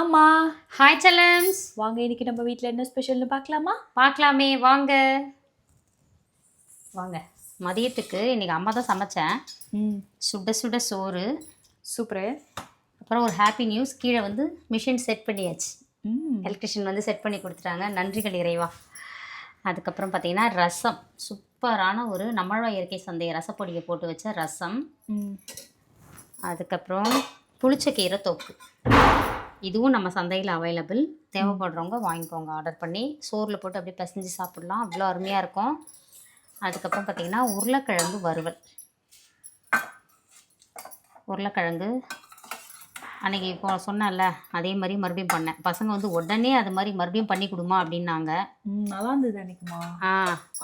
அம்மா ஹாய் செல்லம்ஸ், வாங்க இன்னைக்கு நம்ம வீட்டில் என்ன ஸ்பெஷல்னு பார்க்கலாமா? பார்க்கலாமே வாங்க வாங்க. மதியத்துக்கு இன்னைக்கு அம்மா தான் சமைச்சேன். சுட சுட சோறு. சூப்பரு. அப்புறம் ஒரு ஹாப்பி நியூஸ், கீழே வந்து மிஷின் செட் பண்ணியாச்சு. எலக்ட்ரிஷியன் வந்து செட் பண்ணி கொடுத்துட்டாங்க, நன்றிகள் இறைவா. அதுக்கப்புறம் பார்த்தீங்கன்னா ரசம், சூப்பரான ஒரு நம்மளோட இயற்கை சந்தை ரசப்பொடியை போட்டு வச்ச ரசம். அதுக்கப்புறம் புளிச்சக்கீரை தொக்கு, இதுவும் நம்ம சந்தையில் அவைலபிள். தேவைப்படுறவங்க வாங்கிக்கோங்க, ஆர்டர் பண்ணி சோறில் போட்டு அப்படியே பிசைஞ்சு சாப்பிட்லாம், அவ்வளோ அருமையாக இருக்கும். அதுக்கப்புறம் பார்த்திங்கன்னா உருளைக்கிழங்கு வறுவல். உருளைக்கிழங்கு அன்றைக்கி இப்போ சொன்னேன்ல, அதே மாதிரி மறுபடியும் பண்ணேன். பசங்க வந்து உடனே அது மாதிரி மறுபடியும் பண்ணி கொடுமா அப்படின்னாங்க. நல்லா இருந்தது அன்றைக்குமா?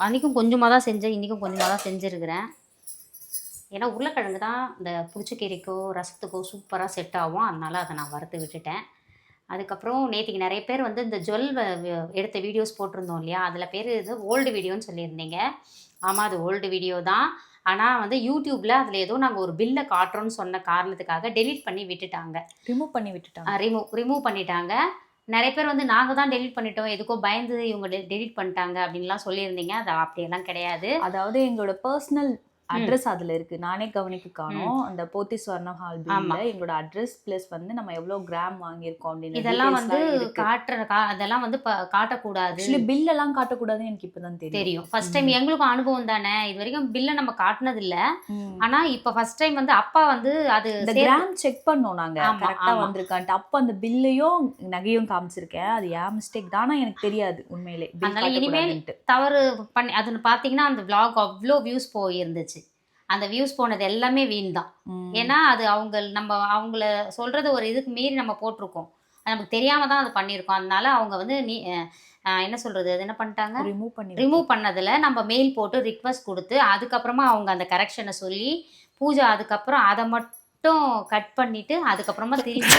அன்றைக்கும் கொஞ்சமாக தான் செஞ்சேன், இன்றைக்கும் கொஞ்சமாக தான் செஞ்சுருக்கிறேன். ஏன்னா உருளைக்கிழங்கு தான் இந்த புளிச்சக்கீரைக்கோ ரசத்துக்கோ சூப்பராக செட் ஆகும், அதனால் அதை நான் வறுத்து விட்டுட்டேன். அதுக்கப்புறம் நேற்றுக்கு நிறைய பேர் வந்து இந்த ஜுவல் எடுத்த வீடியோஸ் போட்டிருந்தோம் இல்லையா, அதில் பேர் இது ஓல்டு வீடியோன்னு சொல்லியிருந்தீங்க. ஆமாம், அது ஓல்டு வீடியோ தான். ஆனால் வந்து யூடியூப்பில் அதில் ஏதோ நாங்கள் ஒரு பில்லை காட்டுறோன்னு சொன்ன காரணத்துக்காக டெலீட் பண்ணி விட்டுட்டாங்க. ரிமூவ் பண்ணிட்டாங்க. நிறைய பேர் வந்து நாங்கள் தான் டெலீட் பண்ணிட்டோம், எதுக்கோ பயந்து இவங்க டெலீட் பண்ணிட்டாங்க அப்படின்லாம் சொல்லியிருந்தீங்க. அது அப்படியெல்லாம் கிடையாது. அதாவது எங்களோட பர்சனல் அட்ரஸ் அதுல இருக்கு, நானே கவனிக்க காணோம். அந்த போத்தி ஸ்வர்ணம் ஹால் பில்ல எங்களோட அட்ரஸ் பிளஸ் வந்து நம்ம எவ்வளவு கிராம் வாங்கியிருக்கோம் அப்படின்னு இதெல்லாம் வந்து அதெல்லாம் வந்து காட்டக்கூடாது. பில் எல்லாம் காட்டக்கூடாதுன்னு எனக்கு இப்பதான் தெரியும். ஃபர்ஸ்ட் டைம் எங்களுக்கும் அனுபவம் தானே, இது வரைக்கும் பில்ல நம்ம காட்டினது இல்ல. ஆனா இப்ப ஃபர்ஸ்ட் டைம் வந்து அப்பா வந்து அது கிராம் செக் பண்ணோம் நாங்க, கரெக்டா வந்திருக்கான்ட்டு. அப்ப அந்த பில்லையும் நகையும் காமிச்சிருக்கேன், அது ஏன் மிஸ்டேக் தானா எனக்கு தெரியாது உண்மையிலே. அதனால இனிமேல் தவறு பண்ணி அதுன்னு பாத்தீங்கன்னா அந்த vlog அவ்வளோ வியூஸ் போயிருந்துச்சு. அந்த வியூஸ் போனது எல்லாமே வீண் தான். ஏன்னா அது அவங்கள சொல்கிறது ஒரு இதுக்கு மீறி நம்ம போட்டிருக்கோம், அது நமக்கு தெரியாமல் தான் அது பண்ணியிருக்கோம். அதனால அவங்க வந்து என்ன சொல்கிறது, அது என்ன பண்ணிட்டாங்க, ரிமூவ் பண்ணதில் நம்ம மெயில் போட்டு ரிக்வஸ்ட் கொடுத்து அதுக்கப்புறமா அவங்க அந்த கரெக்ஷனை சொல்லி பூஜா அதுக்கப்புறம் அதை மட்டும் கட் பண்ணிவிட்டு அதுக்கப்புறமா திரும்பி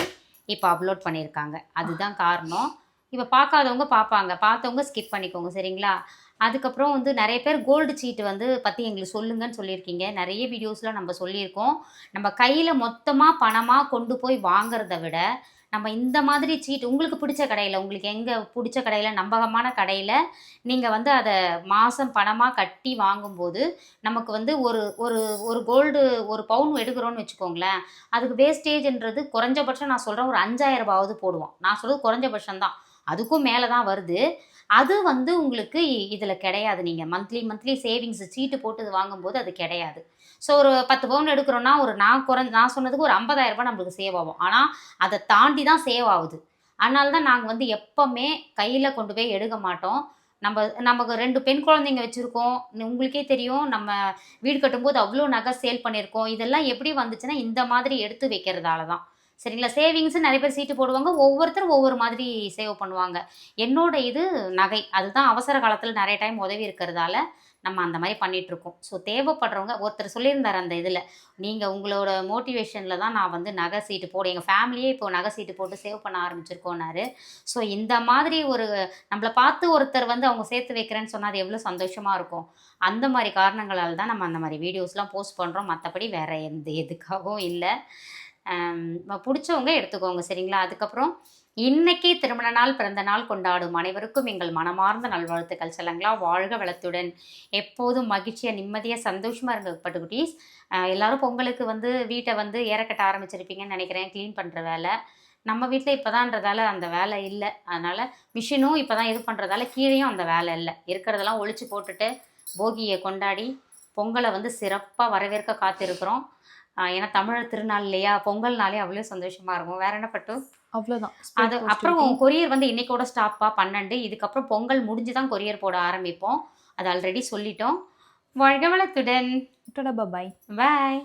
இப்போ அப்லோட் பண்ணியிருக்காங்க. அதுதான் காரணம். இப்போ பார்க்காதவங்க பார்ப்பாங்க, பார்த்தவங்க ஸ்கிப் பண்ணிக்கோங்க, சரிங்களா? அதுக்கப்புறம் வந்து நிறைய பேர் கோல்டு சீட்டு வந்து பற்றி எங்களுக்கு சொல்லுங்கன்னு சொல்லியிருக்கீங்க. நிறைய வீடியோஸில் நம்ம சொல்லியிருக்கோம். நம்ம கையில் மொத்தமாக பணமாக கொண்டு போய் வாங்கிறத விட நம்ம இந்த மாதிரி சீட்டு உங்களுக்கு பிடிச்ச கடையில், உங்களுக்கு எங்கே பிடிச்ச கடையில், நம்பகமான கடையில் நீங்கள் வந்து அதை மாதம் பணமாக கட்டி வாங்கும்போது நமக்கு வந்து ஒரு ஒரு ஒரு கோல்டு ஒரு பவுன் எடுக்கிறோன்னு வச்சுக்கோங்களேன், அதுக்கு வேஸ்டேஜ்ன்றது குறைஞ்சபட்சம் நான் சொல்கிறேன் ஒரு 5000 ரூபாவது போடுவோம். நான் சொல்கிறது குறைஞ்சபட்சம் தான், அதுக்கும் மேலே தான் வருது. அது வந்து உங்களுக்கு இதில் கிடையாது. நீங்கள் மந்த்லி சேவிங்ஸ் சீட்டு போட்டு இது வாங்கும்போது அது கிடையாது. ஸோ ஒரு 10 பவுன் எடுக்கிறோன்னா ஒரு நான் சொன்னதுக்கு ஒரு 50,000 ரூபாய் நம்மளுக்கு சேவ் ஆகும். ஆனால் அதை தாண்டி தான் சேவ் ஆகுது. அதனால தான் நாங்கள் வந்து எப்போவுமே கையில் கொண்டு போய் எடுக்க மாட்டோம். நமக்கு 2 பெண் குழந்தைங்க வச்சுருக்கோம், உங்களுக்கே தெரியும். நம்ம வீடு கட்டும்போது அவ்வளோ நகை சேல் பண்ணியிருக்கோம். இதெல்லாம் எப்படி வந்துச்சுன்னா இந்த மாதிரி எடுத்து வைக்கிறதால தான், சரிங்களா? சேவிங்ஸு நிறைய பேர் சீட்டு போடுவாங்க, ஒவ்வொருத்தரும் ஒவ்வொரு மாதிரி சேவ் பண்ணுவாங்க. என்னோட இது நகை, அதுதான் அவசர காலத்தில் நிறைய டைம் உதவி இருக்கிறதால நம்ம அந்த மாதிரி பண்ணிகிட்ருக்கோம். ஸோ தேவைப்படுறவங்க, ஒருத்தர் சொல்லியிருந்தார் அந்த இதில், நீங்கள் உங்களோட மோட்டிவேஷனில் தான் நான் வந்து நகை சீட்டு போடு, எங்கள் ஃபேமிலியே இப்போது நகை சீட்டு போட்டு சேவ் பண்ண ஆரம்பிச்சிருக்கோன்னாரு. ஸோ இந்த மாதிரி ஒரு நம்மளை பார்த்து ஒருத்தர் வந்து அவங்க சேர்த்து வைக்கிறேன்னு சொன்னால் அது எவ்வளோ சந்தோஷமாக இருக்கும். அந்த மாதிரி காரணங்களால் தான் நம்ம அந்த மாதிரி வீடியோஸ்லாம் போஸ்ட் பண்ணுறோம். மற்றபடி வேறு எதுக்காகவும் இல்லை. பிடிச்சவங்க எடுத்துக்கோங்க, சரிங்களா? அதுக்கப்புறம் இன்னைக்கு திருமண நாள் பிறந்த நாள் கொண்டாடும் அனைவருக்கும் எங்கள் மனமார்ந்த நல்வாழ்த்துக்கள் செல்லங்களா. வாழ்க வளத்துடன், எப்போதும் மகிழ்ச்சியாக நிம்மதியாக சந்தோஷமாக இருங்க பட்டுக்குட்டீஸ். எல்லோரும் பொங்கலுக்கு வந்து வீட்டை வந்து ஏறக்கட்ட ஆரம்பிச்சிருப்பீங்கன்னு நினைக்கிறேன், க்ளீன் பண்ணுற வேலை. நம்ம வீட்டில் இப்போ தான்றதால அந்த வேலை இல்லை, அதனால் மிஷினும் இப்போ தான் இது பண்ணுறதால கீழேயும் அந்த வேலை இல்லை. இருக்கிறதெல்லாம் ஒழிச்சு போட்டுட்டு போகியை கொண்டாடி பொங்கலை வந்து சிறப்பாக வரவேற்க காத்திருக்கிறோம். ஏன்னா தமிழர் திருநாள் இல்லையா, பொங்கல்னாலே அவ்வளோ சந்தோஷமாக இருக்கும். வேற என்ன பட்டு, அவ்வளோதான். அது அப்புறம் கொரியர் வந்து இன்னைக்கோட ஸ்டாப்பா 12, இதுக்கப்புறம் பொங்கல் முடிஞ்சு தான் கொரியர் போட ஆரம்பிப்போம். அது ஆல்ரெடி சொல்லிட்டோம். வாழ்க வளத்துடன். பாய்.